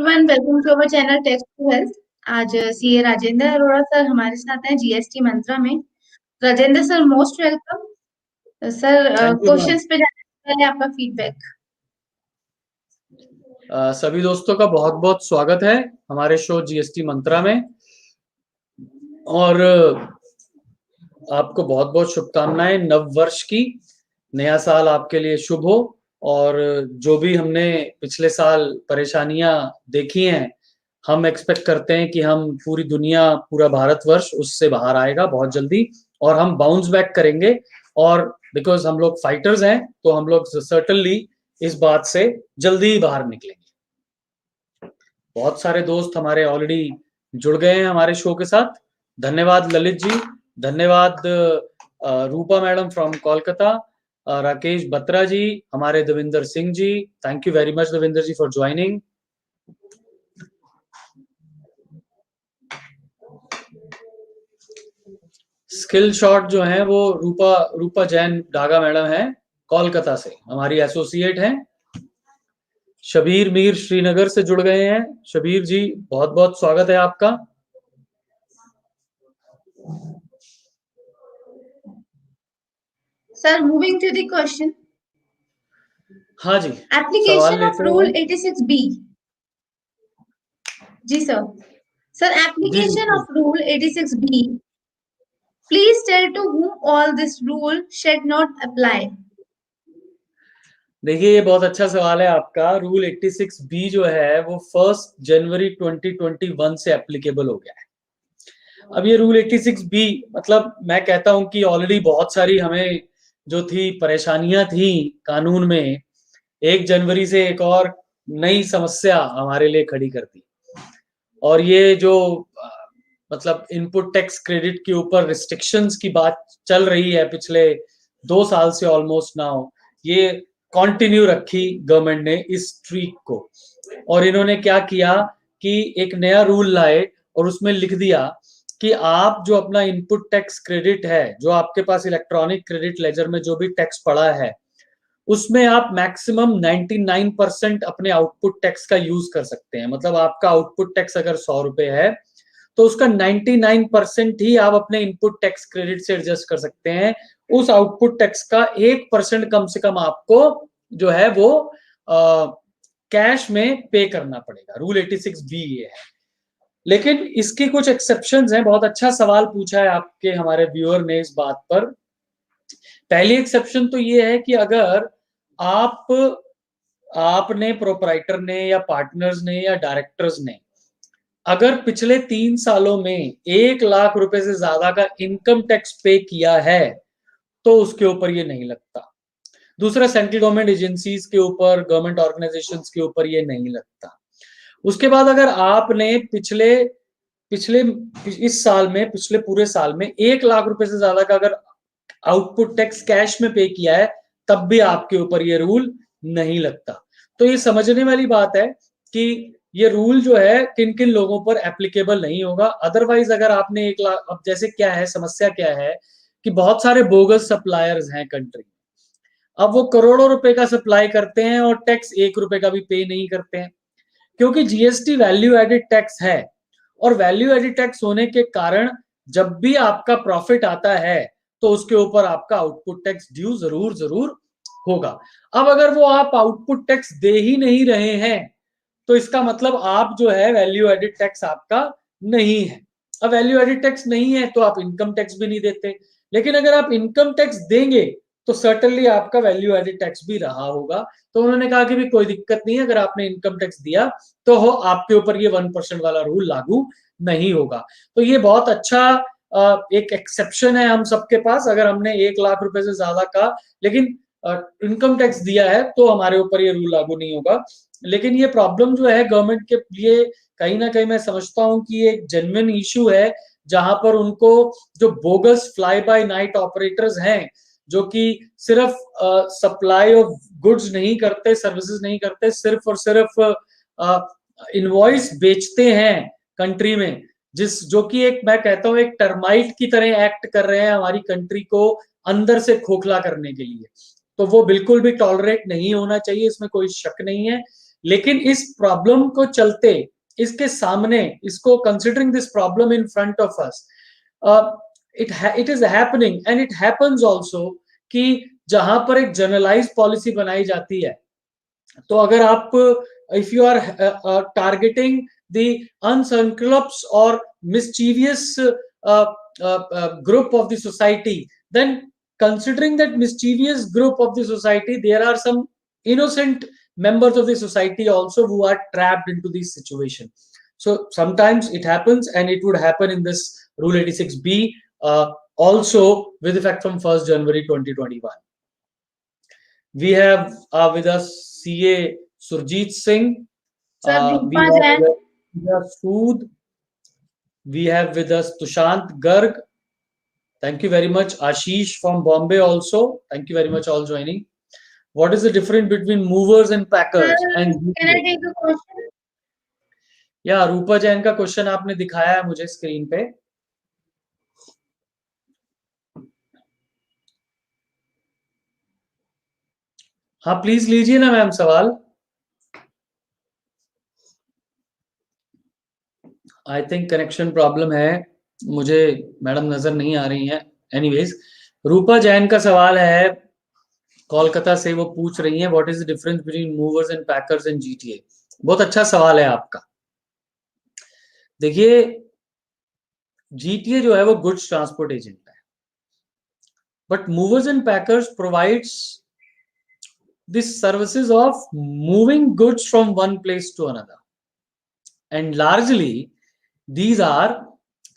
Everyone, welcome to our channel tax to health. आज CA Rajendra Arora sir हमारे साथ हैं जीएसटी मंत्रा में। Rajendra sir, most welcome sir. Thank you ma'am. Questions पे जाने से पहले आपका फीडबैक। सभी दोस्तों का बहुत बहुत स्वागत है हमारे शो जीएसटी मंत्रा में। और आपको बहुत बहुत शुभकामनाएं नव वर्ष की। नया साल आपके लिए शुभ हो। और जो भी हमने पिछले साल परेशानियां देखी हैं, हम एक्सपेक्ट करते हैं कि हम पूरी दुनिया, पूरा भारतवर्ष उससे बाहर आएगा बहुत जल्दी और हम बाउंस बैक करेंगे। और बिकॉज हम लोग फाइटर्स हैं तो हम लोग सर्टनली इस बात से जल्दी ही बाहर निकलेंगे। बहुत सारे दोस्त हमारे ऑलरेडी जुड़ गए हैं हमारे शो के साथ। धन्यवाद ललित जी, धन्यवाद रूपा मैडम फ्रॉम कोलकाता, राकेश बत्रा जी, हमारे Devinder Singh ji, thank you very much Devinder ji for joining. Skill shot जो है वो रूपा जैन डागा मैडम है, कोलकाता से हमारी एसोसिएट हैं। शबीर मीर श्रीनगर से जुड़ गए हैं। शबीर जी, बहुत बहुत स्वागत है आपका। Sir, moving to the question. हाँ जी, सवाल एप्लीकेशन ऑफ लेते रूल हैं। 86B। जी सर। सर, जी जी एप्लीकेशन जी। Of rule 86B, please tell to whom all this rule should not apply। देखिए, ये बहुत अच्छा सवाल है आपका। रूल 86B जो है वो 1 जनवरी 2021 से एप्लीकेबल हो गया है। अब ये रूल 86B मतलब मैं कहता हूं कि ऑलरेडी बहुत सारी हमें जो थी परेशानियां थी कानून में, 1 जनवरी से एक और नई समस्या हमारे लिए खड़ी कर दी। और ये जो मतलब इनपुट टैक्स क्रेडिट के ऊपर रिस्ट्रिक्शंस की बात चल रही है पिछले 2 साल से ऑलमोस्ट नाउ, ये कंटिन्यू रखी गवर्नमेंट ने इस ट्रीक को। और इन्होंने क्या किया कि एक नया रूल लाए और उसमें लिख दिया कि आप जो अपना इनपुट टैक्स क्रेडिट है, जो आपके पास इलेक्ट्रॉनिक क्रेडिट लेजर में जो भी टैक्स पड़ा है, उसमें आप मैक्सिमम 99% अपने आउटपुट टैक्स का यूज कर सकते हैं। मतलब आपका आउटपुट टैक्स अगर 100 रुपए है तो उसका 99% ही आप अपने इनपुट टैक्स क्रेडिट से एडजस्ट कर सकते हैं। उस आउटपुट टैक्स का 1% कम से कम आपको जो है वो कैश में पे करना पड़ेगा। रूल 86B ये है। लेकिन इसकी कुछ एक्सेप्शंस हैं। बहुत अच्छा सवाल पूछा है आपके हमारे व्यूअर ने इस बात पर। पहली एक्सेप्शन तो ये है कि अगर आपने, प्रोपराइटर ने या पार्टनर्स ने या डायरेक्टर्स ने अगर पिछले 3 सालों में 1 लाख रुपए से ज्यादा का इनकम टैक्स पे किया है तो उसके ऊपर ये नहीं लगता। दूसरा, सेंट्रल गवर्नमेंट एजेंसीज के ऊपर, गवर्नमेंट ऑर्गेनाइजेशंस के ऊपर ये नहीं लगता। उसके बाद अगर आपने पिछले पिछले इस साल में, पिछले पूरे साल में 1 लाख रुपए से ज्यादा का अगर आउटपुट टैक्स कैश में पे किया है, तब भी आपके ऊपर ये रूल नहीं लगता। तो ये समझने वाली बात है कि ये रूल जो है किन किन लोगों पर एप्लीकेबल नहीं होगा। अदरवाइज अगर आपने 1 लाख, अब जैसे क्या है, समस्या क्या है कि बहुत सारे बोगस सप्लायर्स हैं कंट्री में। अब वो करोड़ों रुपए का सप्लाई करते हैं और टैक्स 1 रुपए का भी पे नहीं करते हैं, क्योंकि जीएसटी वैल्यू एडेड टैक्स है। और वैल्यू एडेड टैक्स होने के कारण जब भी आपका प्रॉफिट आता है तो उसके ऊपर आपका आउटपुट टैक्स ड्यू जरूर जरूर होगा। अब अगर वो आप आउटपुट टैक्स दे ही नहीं रहे हैं तो इसका मतलब आप जो है वैल्यू एडेड टैक्स आपका नहीं है। अब वैल्यू एडेड टैक्स नहीं है तो आप इनकम टैक्स भी नहीं देते। लेकिन अगर आप इनकम टैक्स देंगे तो सर्टनली आपका वैल्यू एडेड टैक्स भी रहा होगा। तो उन्होंने कहा कि भी कोई दिक्कत नहीं है, अगर आपने इनकम टैक्स दिया तो हो आपके ऊपर ये 1% वाला रूल लागू नहीं होगा। तो ये बहुत अच्छा एक एक्सेप्शन है हम सबके पास। अगर हमने 1 लाख रुपए से ज्यादा का लेकिन इनकम टैक्स दिया है तो हमारे ऊपर ये रूल लागू नहीं होगा। लेकिन ये प्रॉब्लम जो है गवर्नमेंट के लिए, कहीं ना कहीं मैं समझता हूँ कि ये एक जेन्युइन इशू है, जहां पर उनको जो bogus fly bye night operators हैं, जो कि सिर्फ सप्लाई ऑफ गुड्स नहीं करते, सर्विसेज नहीं करते, सिर्फ और सिर्फ इनवॉइस बेचते हैं कंट्री में, जो कि एक, मैं कहता हूँ, एक टर्माइट की तरह एक्ट कर रहे हैं हमारी कंट्री को अंदर से खोखला करने के लिए। तो वो बिल्कुल भी टॉलरेट नहीं होना चाहिए, इसमें कोई शक नहीं है। लेकिन इस प्रॉब्लम को चलते, इसके सामने, इसको considering this problem in front of us, it is happening and it happens also कि जहां पर एक जनरलाइज पॉलिसी बनाई जाती है, तो अगर आप if you are targeting the unscrupulous or mischievous group of the society, then considering that mischievous group of the society, there are some innocent members of the society also who are trapped into this situation. So sometimes it happens, and it would happen in this Rule 86B also with effect from 1st January 2021. We have with us CA Surjit Singh. Sir, We Rupa have Jain. with us Sood. We have with us Tushant Garg. Thank you very much. Ashish from Bombay also. Thank you very much all joining. What is the difference between movers and packers? Sir, And can I take the question? या रूपा जैन का question आपने दिखाया है मुझे screen पे. हाँ please लीजिए ना मैम सवाल. आई थिंक कनेक्शन प्रॉब्लम है, मुझे मैडम नजर नहीं आ रही हैं. एनीवेज, रूपा जैन का सवाल है कोलकाता से. वो पूछ रही हैं what is the difference between movers and packers in GTA. बहुत अच्छा सवाल है आपका. देखिए, जीटीए जो है वो गुड्स ट्रांसपोर्ट एजेंट है, but movers and packers provides the services of moving goods from one place to another, and largely these are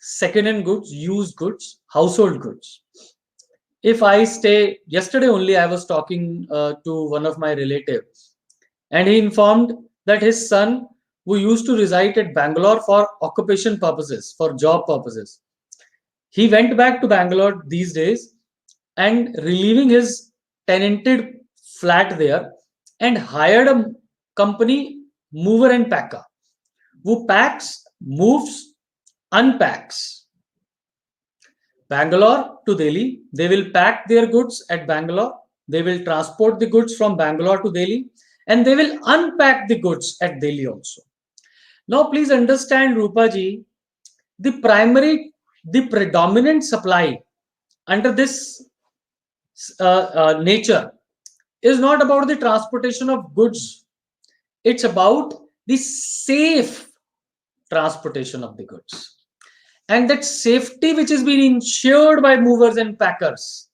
second-hand goods, used goods, household goods. If I stay, yesterday only I was talking to one of my relatives, and he informed that his son, who used to reside at Bangalore for occupation purposes, for job purposes, he went back to Bangalore these days and relieving his tenanted flat there and hired a company, mover and packer, who packs, moves, unpacks. Bangalore to Delhi, they will pack their goods at Bangalore, they will transport the goods from Bangalore to Delhi, and they will unpack the goods at Delhi also. Now please understand, Rupa ji, the predominant supply under this nature is not about the transportation of goods, it's about the safe transportation of the goods. And that safety which is being ensured by movers and packers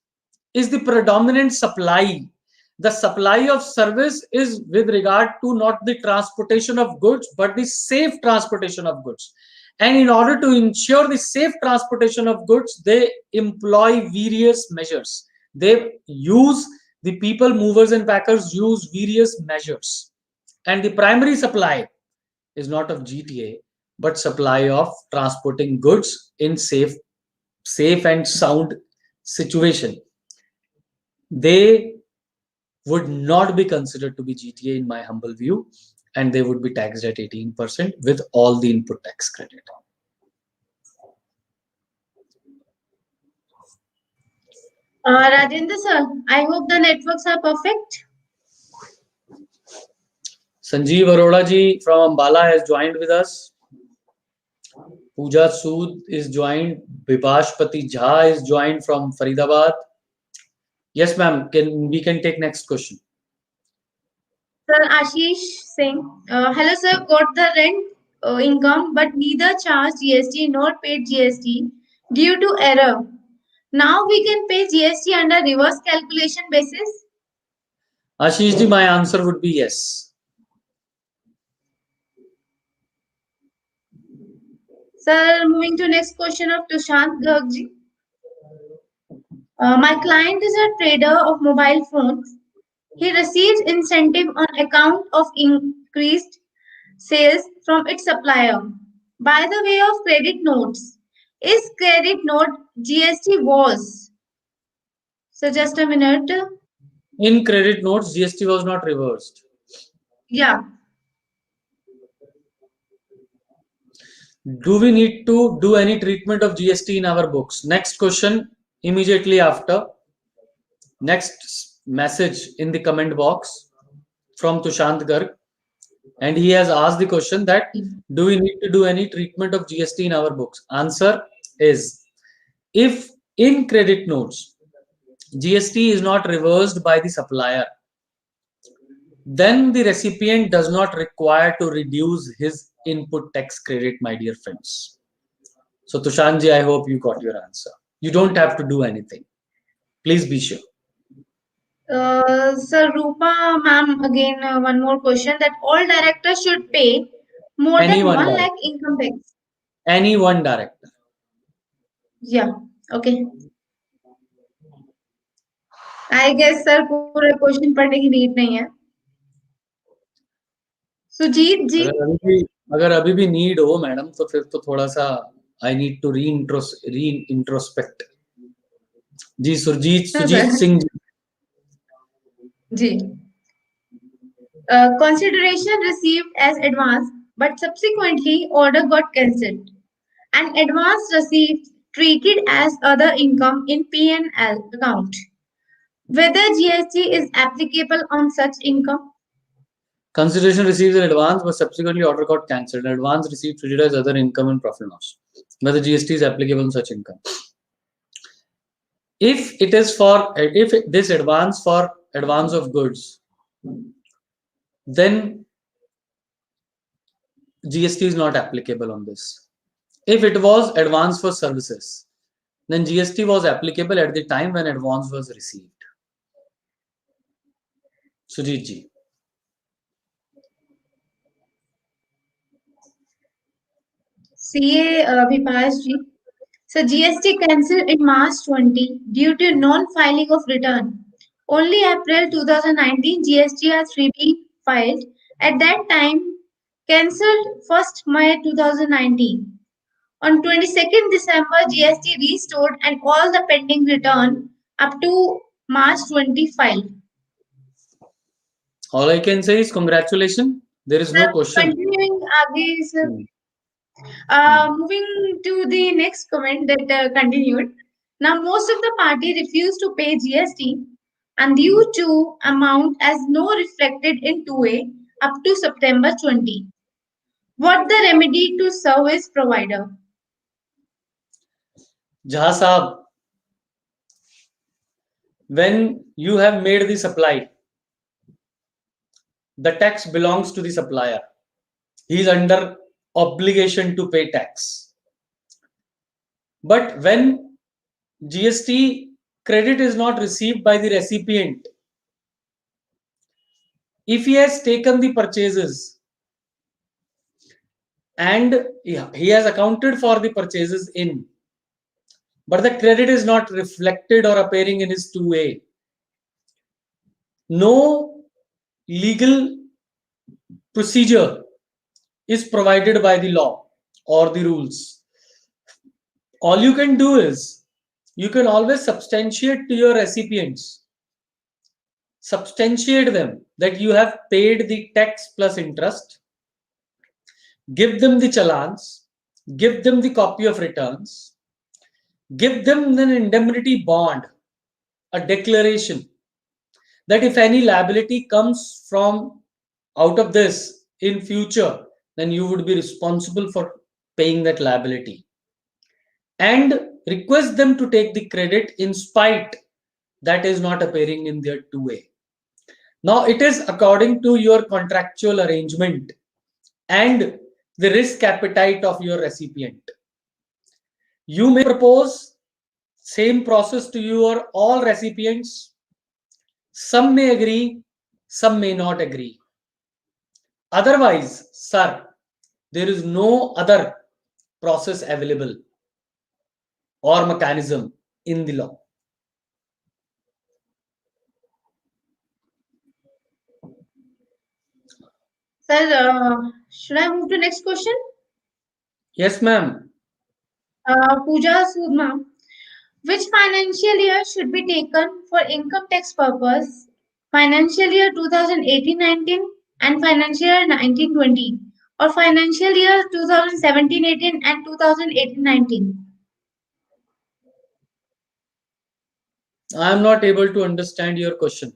is the predominant supply. The supply of service is with regard to not the transportation of goods, but the safe transportation of goods. And in order to ensure the safe transportation of goods, they employ various measures. They use, the people, movers and packers, use various measures, and the primary supply is not of GTA, but supply of transporting goods in safe and sound situation. They would not be considered to be GTA in my humble view, and they would be taxed at 18% with all the input tax credit. Rajendra sir, I hope the networks are perfect. Sanjeev Arora ji from Ambala has joined with us. Pooja Sood is joined. Vibhashpati Jha is joined from Faridabad. Yes, ma'am. We can take next question. Sir, Ashish Singh. Hello sir, got the rent income but neither charged GST nor paid GST due to error. Now we can pay GST under reverse calculation basis? Ashish ji, my answer would be yes. Sir, moving to next question of Tushant Garg ji. My client is a trader of mobile phones. He receives incentive on account of increased sales from its supplier by the way of credit notes. Is credit note GST was? So just a minute. In credit notes, GST was not reversed. Yeah. Do we need to do any treatment of GST in our books? Next question immediately after. Next message in the comment box from Tushant Garg. And he has asked the question that, do we need to do any treatment of GST in our books? Answer is, if in credit notes GST is not reversed by the supplier, then the recipient does not require to reduce his input tax credit, my dear friends. So Tushanji, I hope you got your answer. You don't have to do anything. Please be sure. Sir Rupa ma'am, again one more question, that all directors should pay more Any than one 1 director. lakh income tax. Any one director. Yeah, okay. I guess sir पूरा question पढ़ने की need नहीं है. सुजीत जी. अगर अभी भी need हो madam, तो फिर तो थोड़ा सा I need to reintrospect. जी सुजीत सिंह जी. जी. Consideration received as advance, but subsequently order got cancelled. An advance received treated as other income in P&L account. Whether GST is applicable on such income? Consideration received in advance, but subsequently order got cancelled. Advance received treated as other income and profit and loss. Whether GST is applicable on such income. If it is for, if this advance for advance of goods, then GST is not applicable on this. If it was advance for services, then GST was applicable at the time when advance was received. Sujit ji. CA Vipash ji. So GST cancelled in March 20 due to non-filing of return. Only April 2019 GST R3B filed. At that time, cancelled 1st May 2019. On 22nd December, GST restored and all the pending return up to March 20 filed. All I can say is congratulations. There is no question. Continuing again, sir. Moving to the next comment that continued. Now, most of the party refused to pay GST and due to amount as no reflected in 2A up to September 20. What the remedy to service provider? Jha Saab, when you have made the supply, the tax belongs to the supplier. He is under obligation to pay tax. But when GST credit is not received by the recipient, if he has taken the purchases and he has accounted for the purchases in, but the credit is not reflected or appearing in his 2A, no legal procedure is provided by the law or the rules. All you can do is, you can always substantiate to your recipients, substantiate them that you have paid the tax plus interest, give them the challans, give them the copy of returns, give them an indemnity bond, a declaration that if any liability comes from out of this in future, then you would be responsible for paying that liability, and request them to take the credit in spite that is not appearing in their 2A. Now it is according to your contractual arrangement and the risk appetite of your recipient. You may propose same process to your all recipients. Some may agree, some may not agree. Otherwise, sir, there is no other process available or mechanism in the law. Sir, should I move to next question? Yes, ma'am. Pooja Sood ma'am. Which financial year should be taken for income tax purpose? Financial year 2018-19 and financial year 19-20, or financial year 2017-18 and 2018-19? I am not able to understand your question.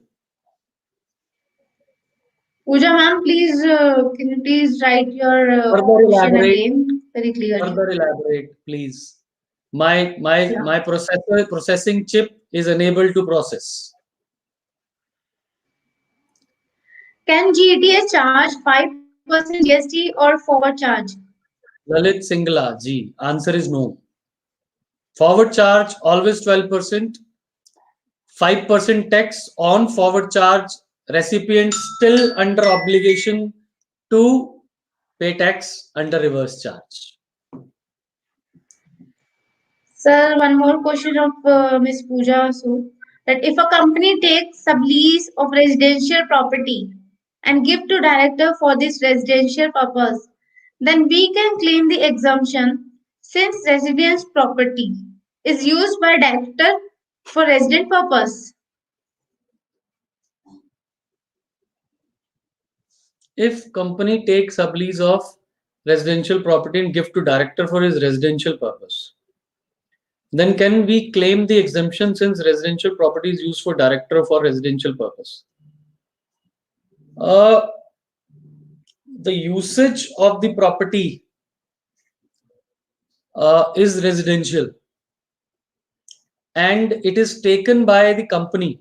Pooja ma'am, please, can you please write your Further question elaborate. again very clearly? Further elaborate, please. My Yeah. processing chip is unable to process. Can GTS charge 5% GST or forward charge? Lalit Singla, G. Answer is no. Forward charge always 12%. 5% tax on forward charge. Recipient still under obligation to pay tax under reverse charge. Sir, one more question of Ms. Pooja. So, that if a company takes sublease of residential property and give to director for this residential purpose, then we can claim the exemption since residence property is used by director for resident purpose. If company takes sublease of residential property and give to director for his residential purpose, then can we claim the exemption since residential property is used for director for residential purpose? The usage of the property is residential and it is taken by the company.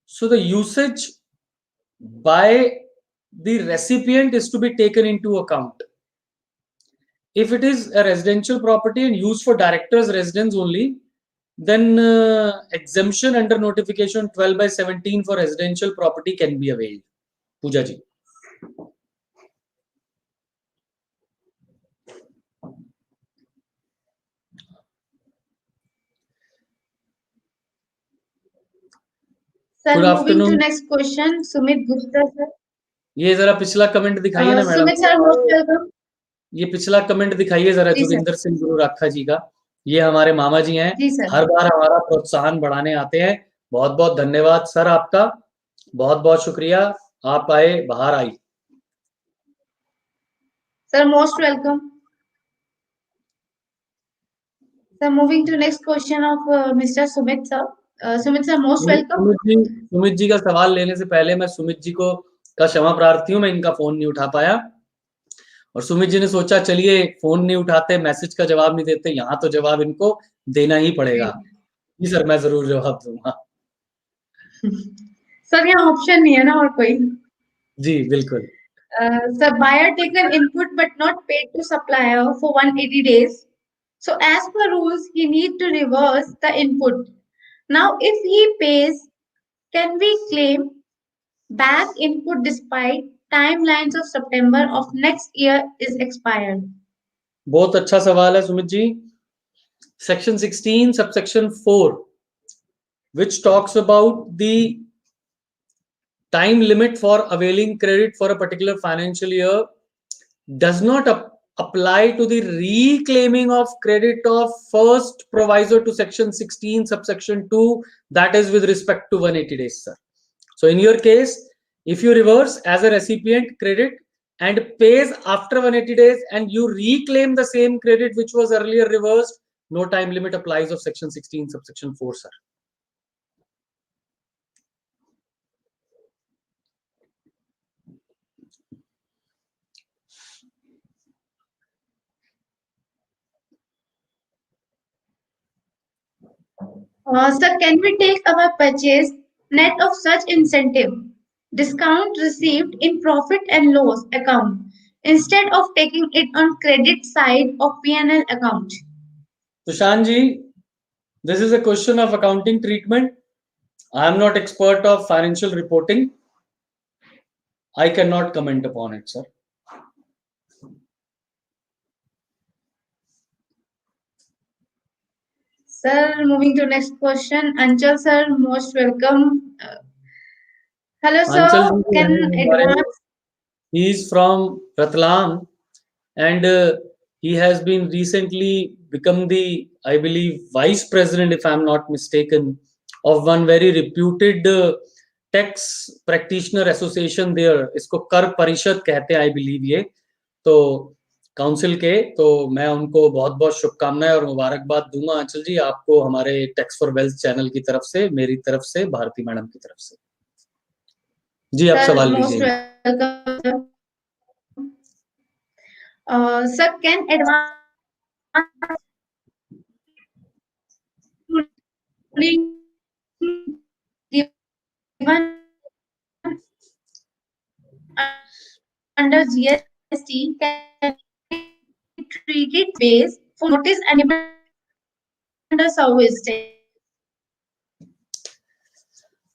So the usage by the recipient is to be taken into account. If it is a residential property and used for director's residence only, then exemption under notification 12/17 for residential property can be availed. Pooja ji. Sir, Good moving to afternoon. next question, Sumit Gupta sir. ये जरा पिछला comment दिखाइए ना madam. Sumit sir, most welcome. ये पिछला comment दिखाइए जरा जी sir. Joginder Singh गुरु राखा जी का. ये हमारे मामा जी हैं. जी सर. हर बार हमारा प्रोत्साहन बढ़ाने आते हैं. बहुत बहुत धन्यवाद सर आपका. बहुत बहुत शुक्रिया. आप आए, बाहर आई. Sir, most welcome. Sir, moving to next question of Mr. Sumit sir. Sumit sir, most welcome. Sumit ji का सवाल लेने से पहले मैं सुमित जी को का क्षमा प्रार्थी हूँ. मैं इनका फोन नहीं उठा पाया और सुमित जी ने सोचा चलिए फोन नहीं उठाते, मैसेज का जवाब नहीं देते, यहाँ तो जवाब इनको देना ही पड़ेगा. जी सर, मैं जरूर जवाब दूंगा. सर यहाँ ऑप्शन नहीं है ना और कोई? जी बिल्कुल. Sir, buyer taken input but not paid to supplier for 180 days. So as per rules, he need to reverse the input. Now, if he pays, can we claim back input despite timelines of September of next year is expired? बहुत अच्छा सवाल है Sumit ji. Section 16 subsection 4 which talks about the time limit for availing credit for a particular financial year does not apply to the reclaiming of credit of first proviso to section 16 subsection 2, that is with respect to 180 days, sir. So in your case, if you reverse as a recipient credit and pays after 180 days and you reclaim the same credit which was earlier reversed, no time limit applies of section 16 subsection 4, sir. Sir, can we take our purchase net of such incentive discount received in profit and loss account instead of taking it on credit side of P&L account? Sushant ji, this is a question of accounting treatment. I am not expert of financial reporting. I cannot comment upon it, sir. Sir, moving to next question. Anchal sir, most welcome. Hello sir, can advance? He is from Ratlam and he has been recently become the, I believe, vice president, if I am not mistaken, of one very reputed tax practitioner association there. इसको कर परिषद कहते हैं, I believe ये. तो council के, तो मैं उनको बहुत बहुत शुभकामनाएं और मुबारकबाद दूंगा आंचल जी आपको हमारे टैक्स फॉर वेल्थ चैनल की तरफ से, मेरी तरफ से, भारती मैडम की तरफ से. जी आप Sir, सवाल most लीजिए। welcome. Sir, can advance ruling given under GST can be treated base for notice enabled under service tax?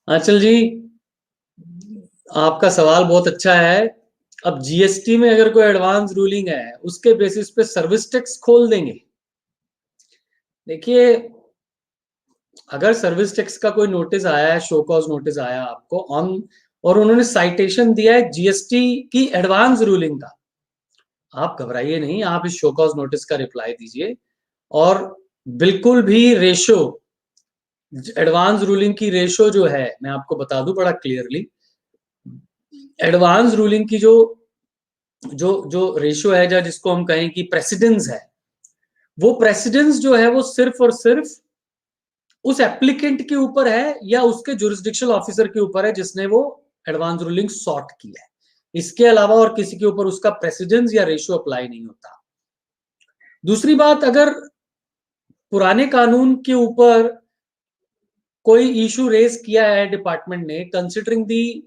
आंचल जी, आपका सवाल बहुत अच्छा है। अब जीएसटी में अगर कोई एडवांस रूलिंग है, उसके बेसिस पे सर्विस टैक्स खोल देंगे। देखिए, अगर सर्विस टैक्स का कोई नोटिस आया है, शो कॉज नोटिस आया आपको ऑन, और उन्होंने साइटेशन दिया है जीएसटी की एडवांस रूलिंग का, आप घबराइए नहीं, आप इस शो कॉज नोटिस का रिप्लाई दीजिए। और बिल्कुल भी रेशो, एडवांस रूलिंग की रेशो जो है, मैं आपको बता दूं बड़ा क्लियरली, एडवांस रूलिंग की जो जो जो रेशो है, या जिसको हम कहें कि प्रेसिडेंस है, वो प्रेसिडेंस जो है वो सिर्फ और सिर्फ उस एप्लीकेंट के ऊपर है या उसके जुरिस्डिक्शनल ऑफिसर के ऊपर है जिसने वो एडवांस रूलिंग सॉर्ट की है। इसके अलावा और किसी के ऊपर उसका प्रेसिडेंस या रेशियो अप्लाई नहीं होता। दूसरी बात, अगर पुराने कानून के ऊपर कोई इशू रेज किया है डिपार्टमेंट ने, considering the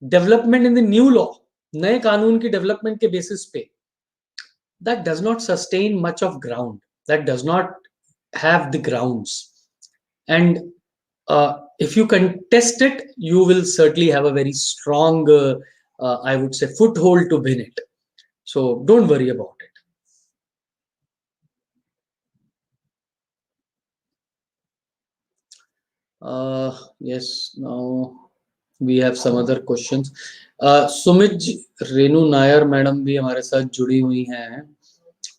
development in the new law, नए कानून की डेवलपमेंट के बेसिस पे, that does not sustain much of ground, that does not have the grounds, and if you contest it, you will certainly have a very strong I would say foothold to win it, so don't worry about it. Yes, now we have some other questions. Sumit Renu Nair madam भी हमारे साथ जुड़ी हुई हैं,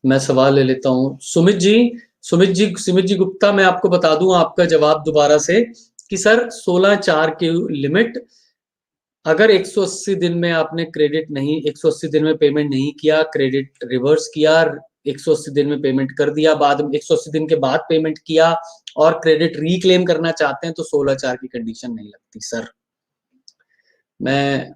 मैं सवाल ले लेता हूं। सुमित जी गुप्ता, मैं आपको बता दूं आपका जवाब दोबारा से कि सर 16/4 की लिमिट, अगर 180 दिन में आपने क्रेडिट नहीं, 180 दिन में पेमेंट नहीं किया, क्रेडिट रिवर्स किया, 180 दिन में पेमेंट कर दिया, बाद में 180 दिन के बाद पेमेंट किया और क्रेडिट रिक्लेम करना चाहते हैं, तो 16/4 की कंडीशन नहीं लगती सर। मैं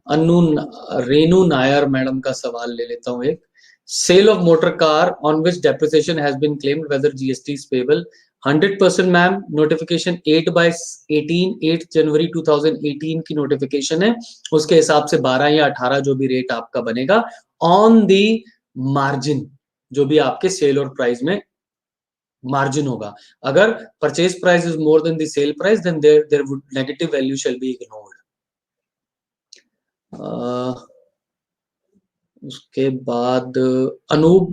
रेनू नायर मैडम का सवाल ले लेता हूं। एक, sale of motor car on which depreciation has been claimed whether GST is payable. 100% ma'am, notification 8/18, 8 जनवरी 2018 की नोटिफिकेशन है, उसके हिसाब से 12 या 18 जो भी रेट आपका बनेगा ऑन दी मार्जिन, जो भी आपके सेल और प्राइस में मार्जिन होगा। अगर purchase price is more than the sale price, then there would negative value shall be ignored. उसके बाद अनूप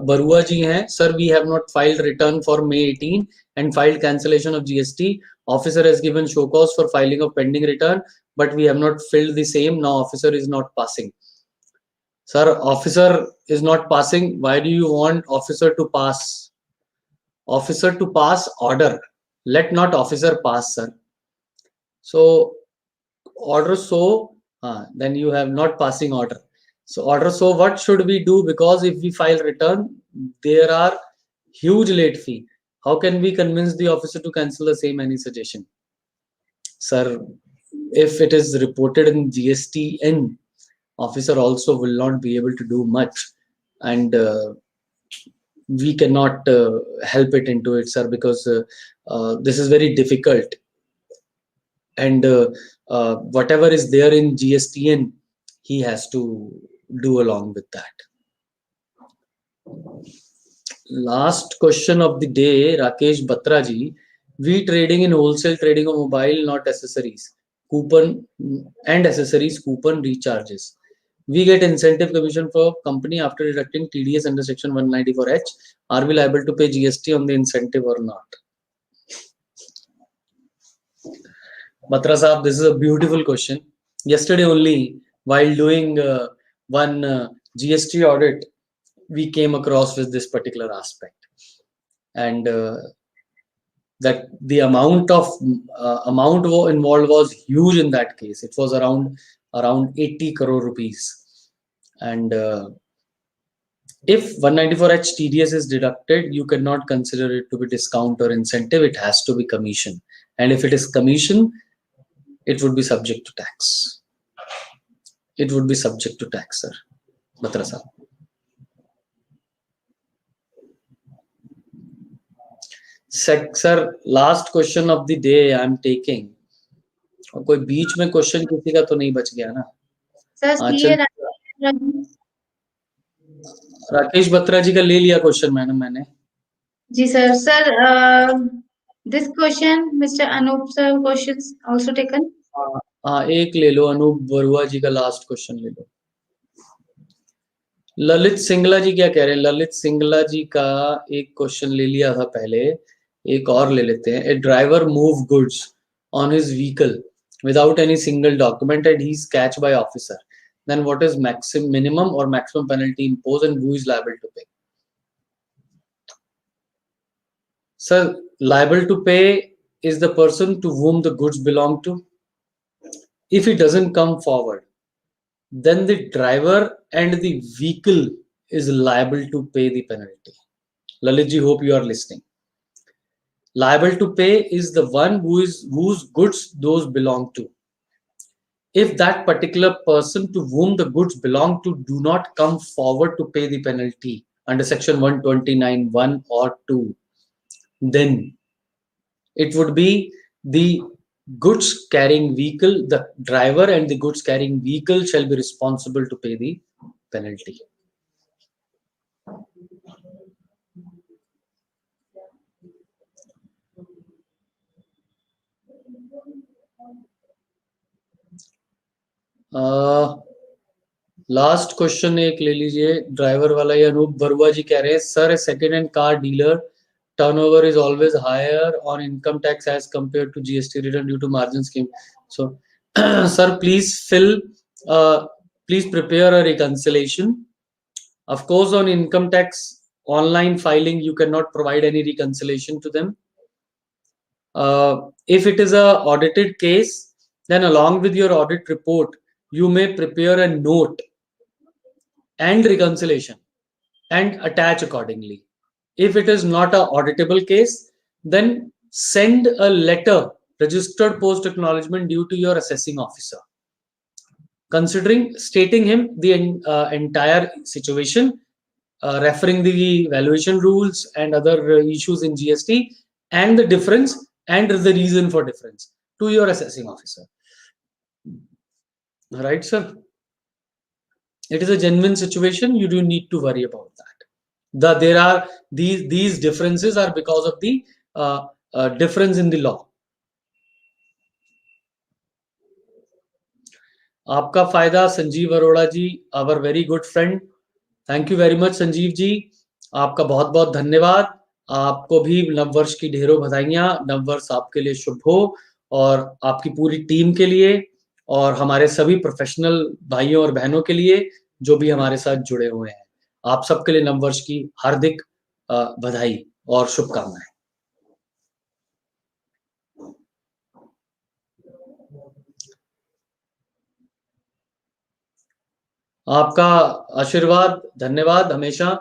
बरुआ जी हैं, sir we have not filed return for May 18 and filed cancellation of GST. Officer has given show cause for filing of pending return, but we have not filled the same. Now officer is not passing. Sir, officer is not passing. Why do you want officer to pass? Officer to pass order. Let not officer pass, sir. So order so, then you have not passing order. So order, so what should we do? Because if we file return, there are huge late fee. How can we convince the officer to cancel the same? Any suggestion? Sir, if it is reported in GSTN, officer also will not be able to do much, and we cannot help it into it, sir, because this is very difficult, and whatever is there in GSTN, he has to do along with that. Last question of the day, Rakesh Batra ji. We trading in wholesale trading of mobile, not accessories, coupon and accessories coupon recharges. We get incentive commission for company after deducting TDS under section 194H. Are we liable to pay GST on the incentive or not? Batra Saab, this is a beautiful question. Yesterday only, while doing one GST audit, we came across with this particular aspect, and that the amount involved was huge in that case. It was around 80 crore rupees, and if 194H TDS is deducted, you cannot consider it to be discount or incentive. It has to be commission, and if it is commission, it would be subject to tax. it would be subject to tax, sir. Batra sahab. Sir, last question of the day I am taking. और कोई बीच में question किसी का तो नहीं बच गया ना? सर राकेश बत्रा जी का ले लिया क्वेश्चन मैंने. जी sir. Sir this question Mr. Anup sir questions also taken. हाँ, एक ले लो. अनूप बरुआ जी का लास्ट क्वेश्चन ले लो. ललित सिंगला जी क्या कह रहे हैं? ललित सिंगला जी का एक क्वेश्चन ले लिया था पहले, एक और ले लेते हैं. A driver move goods on his vehicle without any single document and he is catched by officer, then what is minimum or maximum penalty imposed and who is liable to pay? Sir, liable to pay is the person to whom the goods belong to. If he doesn't come forward, then the driver and the vehicle is liable to pay the penalty. Lalit ji, hope you are listening. Liable to pay is the one whose goods those belong to. If that particular person to whom the goods belong to do not come forward to pay the penalty under section 129(1) or 2, then it would be the goods carrying vehicle, the driver and the goods carrying vehicle shall be responsible to pay the penalty. Last question एक ले लीजिए. Driver वाला ये अनूप बरुआ जी कह रहे हैं, sir second hand car dealer turnover is always higher on income tax as compared to GST return due to margin scheme. So sir, please prepare a reconciliation. Of course, on income tax online filing you cannot provide any reconciliation to them. If it is a audited case, then along with your audit report you may prepare a note and reconciliation and attach accordingly. If it is not a auditable case, then send a letter, registered post acknowledgement due to your assessing officer, stating him the entire situation, referring the valuation rules and other issues in GST and the difference and the reason for difference to your assessing officer. Right, sir? It is a genuine situation. You do need to worry about that. There are these differences are because of the difference in the law. आपका फायदा संजीव अरोड़ा जी, our very good friend. Thank you very much Sanjeev ji, आपका बहुत बहुत धन्यवाद. आपको भी नववर्ष की ढेरों बधाइयां. नववर्ष आपके लिए शुभ हो और आपकी पूरी टीम के लिए और हमारे सभी प्रोफेशनल भाइयों और बहनों के लिए जो भी हमारे साथ जुड़े हुए हैं. आप सबके लिए नववर्ष की हार्दिक बधाई और शुभकामनाएं. आपका आशीर्वाद, धन्यवाद हमेशा.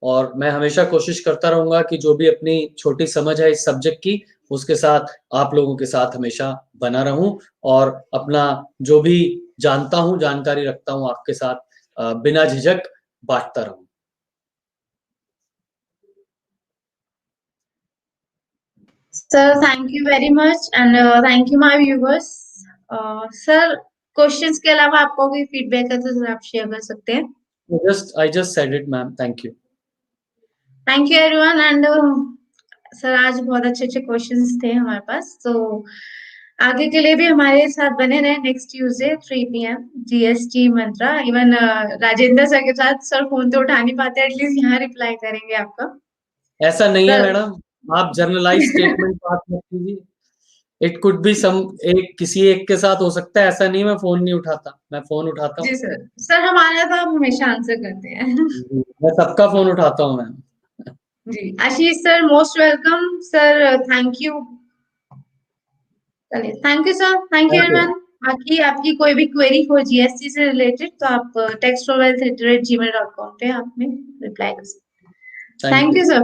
और मैं हमेशा कोशिश करता रहूंगा कि जो भी अपनी छोटी समझ है इस सब्जेक्ट की, उसके साथ आप लोगों के साथ हमेशा बना रहूं और अपना जो भी जानता हूं, जानकारी रखता हूं, आपके साथ बिना झिझक बांटता रहूं. Sir, thank you very much and thank you my viewers. Sir, questions के अलावा आपको कोई feedback है तो सर आप share कर सकते हैं. I just said it, ma'am. Thank you. Thank you everyone and sir आज बहुत अच्छे questions थे हमारे पास. तो आगे के लिए भी हमारे साथ बने रहे. नेक्स्ट ट्यूसडे 3 PM GST मंत्रा. इवन राजेंद्र सर के साथ. सर फोन तो उठा नहीं पाते, एटलीस्ट यहाँ रिप्लाई करेंगे आपका. ऐसा नहीं है मैडम, आप जर्नलाइज स्टेटमेंट बात मत कीजिए. इट कुड बी किसी एक के साथ हो सकता है. ऐसा नहीं मैं फोन नहीं उठाता, मैं फोन उठाता हूँ. जी सर. सर हमारा तो आप हमेशा आंसर करते हैं. मैं सबका फोन उठाता हूँ मैम. जी. Ashish sir most welcome. Sir thank you. चलिए, thank you sir. Thank you everyone. बाकी आपकी कोई भी क्वेरी हो जीएसटी से रिलेटेड तो आप textforwealth@gmail.com पे आप में रिप्लाई कर सकते हैं. Thank you sir.